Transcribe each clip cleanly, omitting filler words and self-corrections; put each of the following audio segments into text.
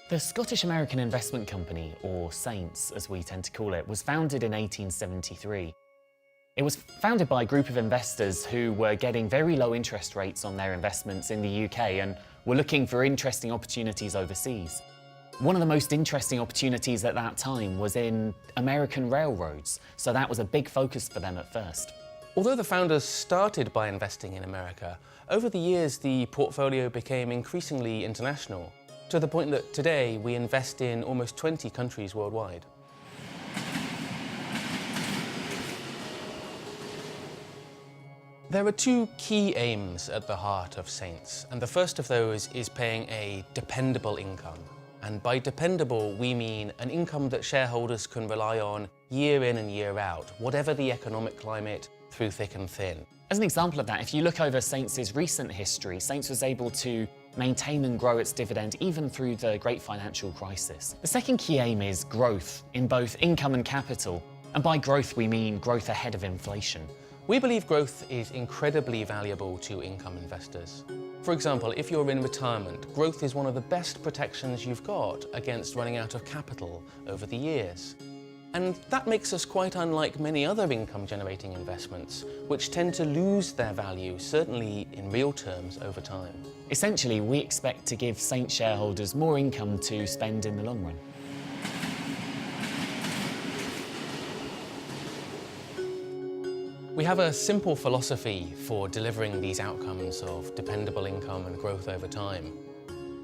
The Scottish American Investment Company, or Saints as we tend to call it, was founded in 1873. It was founded by a group of investors who were getting very low interest rates on their investments in the UK and were looking for interesting opportunities overseas. One of the most interesting opportunities at that time was in American railroads, so that was a big focus for them at first. Although the founders started by investing in America, over the years the portfolio became increasingly international, to the point that today we invest in almost 20 countries worldwide. There are two key aims at the heart of Saints, and the first of those is paying a dependable income. And by dependable, we mean an income that shareholders can rely on year in and year out, whatever the economic climate, through thick and thin. As an example of that, if you look over Saints' recent history, Saints was able to maintain and grow its dividend even through the great financial crisis. The second key aim is growth in both income and capital, and by growth we mean growth ahead of inflation. We believe growth is incredibly valuable to income investors. For example, if you're in retirement, growth is one of the best protections you've got against running out of capital over the years. And that makes us quite unlike many other income-generating investments, which tend to lose their value, certainly in real terms, over time. Essentially, we expect to give Saints shareholders more income to spend in the long run. We have a simple philosophy for delivering these outcomes of dependable income and growth over time.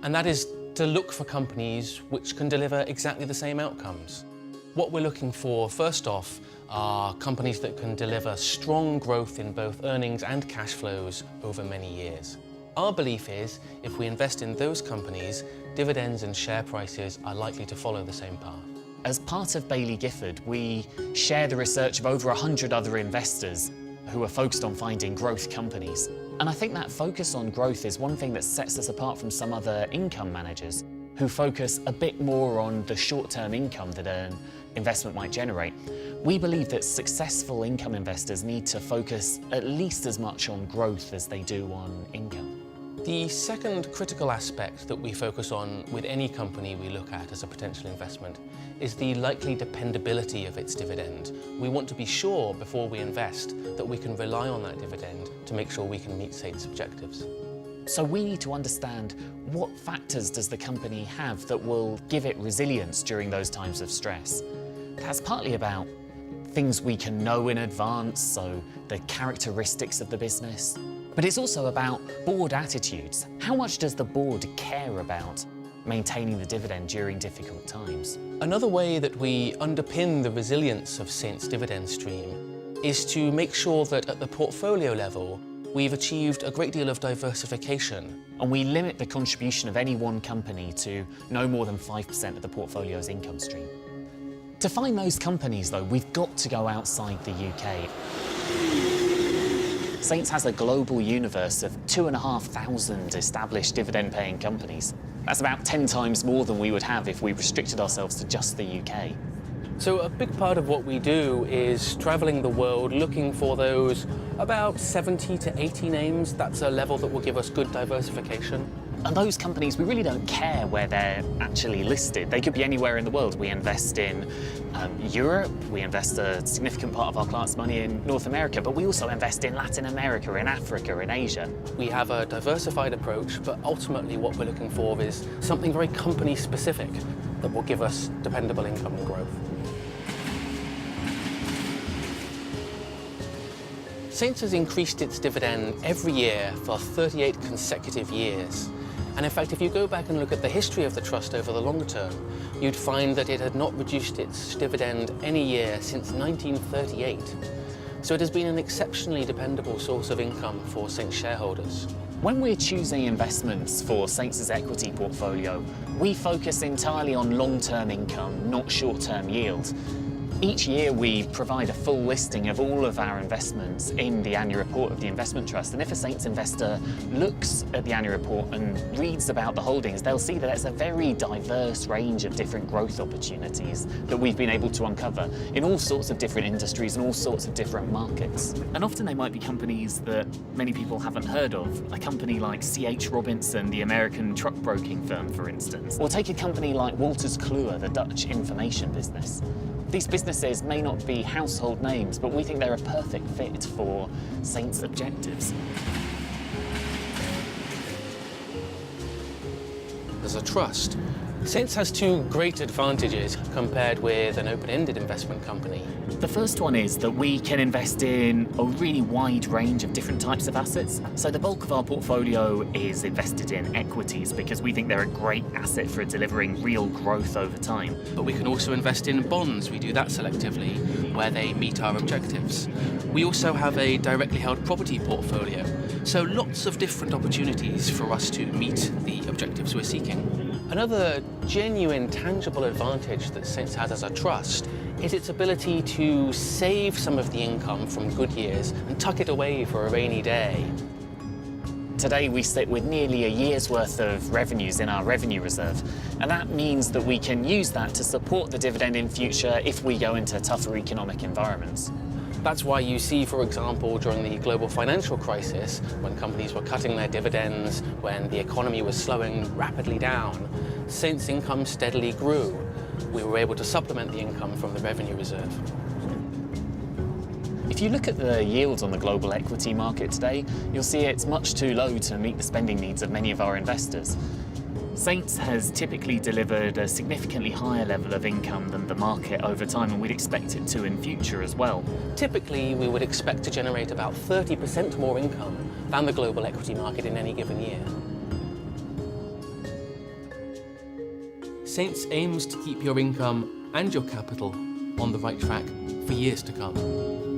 And that is to look for companies which can deliver exactly the same outcomes. What we're looking for, first off, are companies that can deliver strong growth in both earnings and cash flows over many years. Our belief is, if we invest in those companies, dividends and share prices are likely to follow the same path. As part of Baillie Gifford, we share the research of over 100 other investors who are focused on finding growth companies. And I think that focus on growth is one thing that sets us apart from some other income managers who focus a bit more on the short-term income that an investment might generate. We believe that successful income investors need to focus at least as much on growth as they do on income. The second critical aspect that we focus on with any company we look at as a potential investment is the likely dependability of its dividend. We want to be sure before we invest that we can rely on that dividend to make sure we can meet Saints' objectives. So we need to understand what factors does the company have that will give it resilience during those times of stress. That's partly about things we can know in advance, so the characteristics of the business. But it's also about board attitudes. How much does the board care about maintaining the dividend during difficult times? Another way that we underpin the resilience of Saints' dividend stream is to make sure that at the portfolio level, we've achieved a great deal of diversification. And we limit the contribution of any one company to no more than 5% of the portfolio's income stream. To find those companies, though, we've got to go outside the UK. Saints has a global universe of 2,500 established dividend-paying companies. That's about 10 times more than we would have if we restricted ourselves to just the UK. So a big part of what we do is traveling the world looking for those about 70 to 80 names. That's a level that will give us good diversification. And those companies, we really don't care where they're actually listed. They could be anywhere in the world. We invest in Europe, we invest a significant part of our clients' money in North America, but we also invest in Latin America, in Africa, in Asia. We have a diversified approach, but ultimately what we're looking for is something very company-specific that will give us dependable income and growth. Saints has increased its dividend every year for 38 consecutive years. And in fact, if you go back and look at the history of the trust over the long term, you'd find that it had not reduced its dividend any year since 1938. So it has been an exceptionally dependable source of income for Saints shareholders. When we're choosing investments for Saints' equity portfolio, we focus entirely on long-term income, not short-term yield. Each year we provide a full listing of all of our investments in the annual report of the investment trust, and if a Saints investor looks at the annual report and reads about the holdings, they'll see that it's a very diverse range of different growth opportunities that we've been able to uncover in all sorts of different industries and all sorts of different markets. And often they might be companies that many people haven't heard of, a company like C.H. Robinson, the American truck broking firm, for instance, or take a company like Wolters Kluwer, the Dutch information business. These businesses may not be household names, but we think they're a perfect fit for Saints' objectives. As a trust, Saints has two great advantages compared with an open-ended investment company. The first one is that we can invest in a really wide range of different types of assets. So the bulk of our portfolio is invested in equities because we think they're a great asset for delivering real growth over time. But we can also invest in bonds. We do that selectively where they meet our objectives. We also have a directly held property portfolio. So lots of different opportunities for us to meet the objectives we're seeking. Another genuine, tangible advantage that Saints has as a trust is its ability to save some of the income from good years and tuck it away for a rainy day. Today we sit with nearly a year's worth of revenues in our revenue reserve, and that means that we can use that to support the dividend in future if we go into tougher economic environments. That's why you see, for example, during the global financial crisis, when companies were cutting their dividends, when the economy was slowing rapidly down, Saints' income steadily grew. We were able to supplement the income from the revenue reserve. If you look at the yields on the global equity market today, you'll see it's much too low to meet the spending needs of many of our investors. Saints has typically delivered a significantly higher level of income than the market over time, and we'd expect it to in future as well. Typically, we would expect to generate about 30% more income than the global equity market in any given year. Saints aims to keep your income and your capital on the right track for years to come.